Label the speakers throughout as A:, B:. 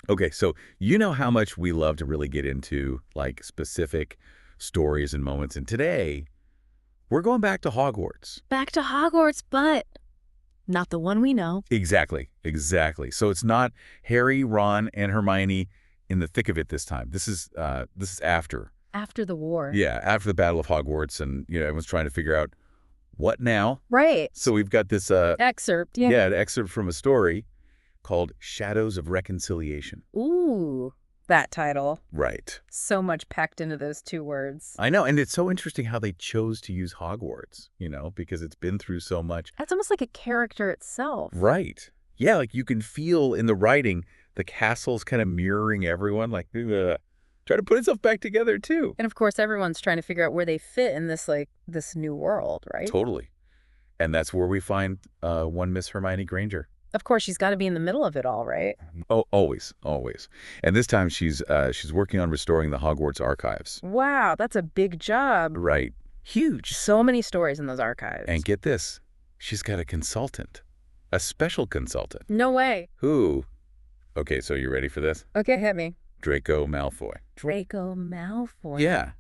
A: Okay, so you know how much we love to really get into, like, specific stories and moments. And today, we're going back to Hogwarts.
B: Back to Hogwarts, but not the one we know.
A: Exactly, exactly. So it's not Harry, Ron, and Hermione in the thick of it this time. This is after.
B: After the war.
A: Yeah, after the Battle of Hogwarts, and everyone's trying to figure out what now.
B: Right.
A: So we've got this
B: Excerpt, yeah.
A: yeah, an excerpt from a story called Shadows of Reconciliation.
B: Ooh, that title.
A: Right.
B: So much packed into those 2 words.
A: I know, and it's so interesting how they chose to use Hogwarts, because it's been through so much.
B: That's almost like a character itself.
A: Right. Yeah, like you can feel in the writing the castle's kind of mirroring everyone, like try to put itself back together too.
B: And of course, everyone's trying to figure out where they fit in this new world, right?
A: Totally. And that's where we find one Miss Hermione Granger.
B: Of course, she's got to be in the middle of it all, right?
A: Oh, always, always. And this time she's working on restoring the Hogwarts archives.
B: Wow, that's a big job.
A: Right. Huge.
B: So many stories in those archives.
A: And get this, she's got a consultant, a special consultant.
B: No way.
A: Who? Okay, so you ready for this?
B: Okay, hit me.
A: Draco Malfoy.
B: Draco Malfoy.
A: Yeah.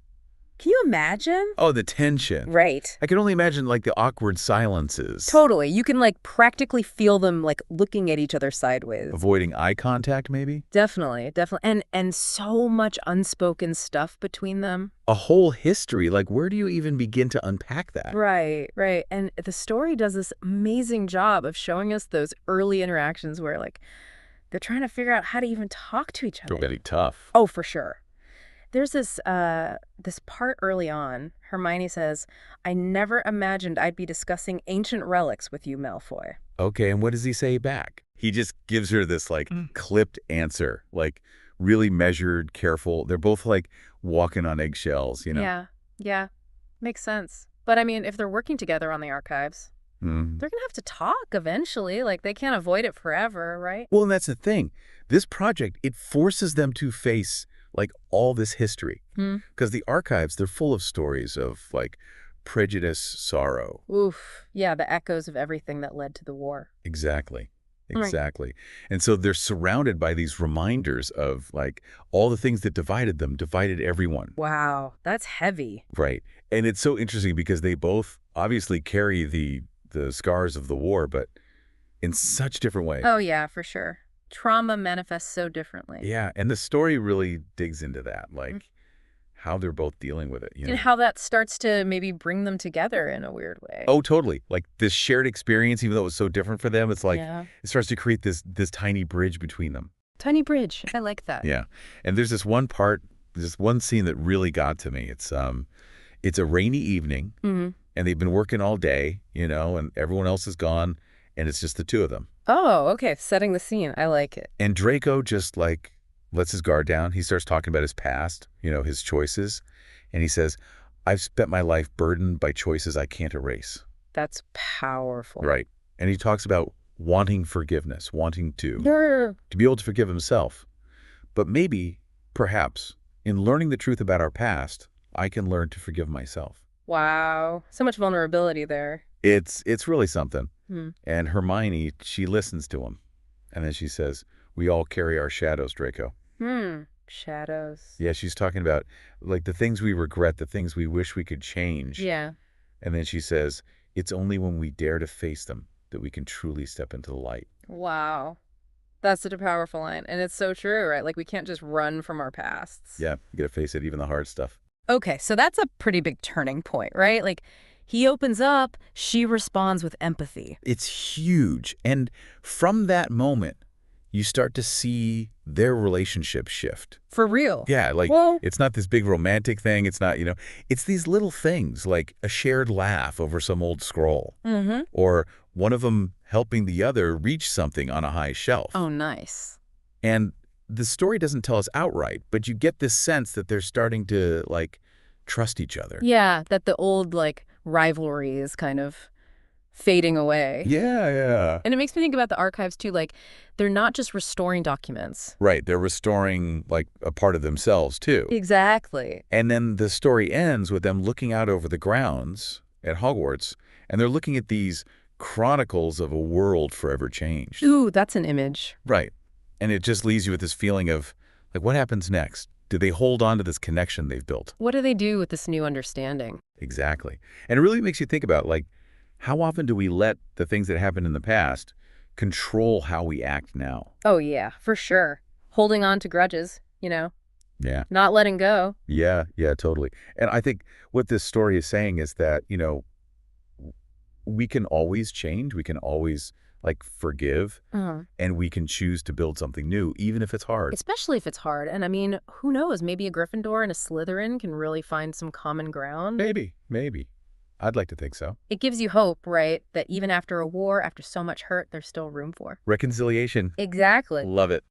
B: Can you imagine?
A: Oh, the tension.
B: Right.
A: I can only imagine, like, the awkward silences.
B: Totally. You can, practically feel them, looking at each other sideways.
A: Avoiding eye contact, maybe?
B: Definitely, definitely. And so much unspoken stuff between them.
A: A whole history. Like, where do you even begin to unpack that?
B: Right, right. And the story does this amazing job of showing us those early interactions where, they're trying to figure out how to even talk to each other.
A: Very tough.
B: Oh, for sure. There's this part early on. Hermione says, "I never imagined I'd be discussing ancient relics with you, Malfoy."
A: Okay, and what does he say back? He just gives her this, clipped answer, really measured, careful. They're both, walking on eggshells,
B: Yeah. Makes sense. But, I mean, if they're working together on the archives, they're going to have to talk eventually. They can't avoid it forever, right?
A: Well, and that's the thing. This project, it forces them to face all this history. Because the archives, they're full of stories of prejudice, sorrow.
B: Oof. Yeah, the echoes of everything that led to the war.
A: Exactly.
B: Right.
A: Exactly. And so they're surrounded by these reminders of all the things that divided them, divided everyone.
B: Wow, that's heavy.
A: Right. And it's so interesting because they both obviously carry the scars of the war, but in such different ways.
B: Oh, yeah, for sure. Trauma manifests so differently.
A: Yeah, and the story really digs into that, how they're both dealing with it.
B: And how that starts to maybe bring them together in a weird way.
A: Oh, totally. This shared experience, even though it was so different for them, it's
B: Yeah.
A: it starts to create this tiny bridge between them.
B: Tiny bridge. I like that.
A: Yeah, and there's this one scene that really got to me. It's a rainy evening, and they've been working all day, and everyone else is gone, and it's just the two of them.
B: Oh, okay. Setting the scene. I like it.
A: And Draco just lets his guard down. He starts talking about his past, his choices. And he says, "I've spent my life burdened by choices I can't erase."
B: That's powerful.
A: Right. And he talks about wanting forgiveness, wanting to be able to forgive himself. But maybe, perhaps, in learning the truth about our past, I can learn to forgive myself.
B: Wow. So much vulnerability there.
A: It's really something. And Hermione, she listens to him. And then she says, "We all carry our shadows, Draco."
B: Shadows.
A: Yeah, she's talking about the things we regret, the things we wish we could change.
B: Yeah.
A: And then she says, "It's only when we dare to face them that we can truly step into the light."
B: Wow. That's such a powerful line. And it's so true, right? We can't just run from our pasts.
A: Yeah, you got to face it, even the hard stuff.
B: Okay, so that's a pretty big turning point, right? He opens up, she responds with empathy.
A: It's huge. And from that moment, you start to see their relationship shift.
B: For real.
A: Yeah,
B: Well,
A: it's not this big romantic thing. It's not, it's these little things like a shared laugh over some old scroll. Or one of them helping the other reach something on a high shelf.
B: Oh, nice.
A: And the story doesn't tell us outright, but you get this sense that they're starting to, trust each other.
B: Yeah, that the old, rivalry is kind of fading away.
A: Yeah.
B: And it makes me think about the archives, too. They're not just restoring documents.
A: Right. They're restoring, a part of themselves, too.
B: Exactly.
A: And then the story ends with them looking out over the grounds at Hogwarts, and they're looking at these chronicles of a world forever changed.
B: Ooh, that's an image.
A: Right. And it just leaves you with this feeling of, like, what happens next? Do they hold on to this connection they've built?
B: What do they do with this new understanding?
A: Exactly. And it really makes you think about, like, how often do we let the things that happened in the past control how we act now?
B: Oh, yeah, for sure. Holding on to grudges,
A: Yeah.
B: not letting go.
A: Yeah, totally. And I think what this story is saying is that, we can always change. We can always, like, forgive. And we can choose to build something new, even if it's hard.
B: Especially if it's hard. And I mean, who knows? Maybe a Gryffindor and a Slytherin can really find some common ground.
A: Maybe. I'd like to think so.
B: It gives you hope, right? That even after a war, after so much hurt, there's still room for
A: Reconciliation.
B: Exactly.
A: Love it.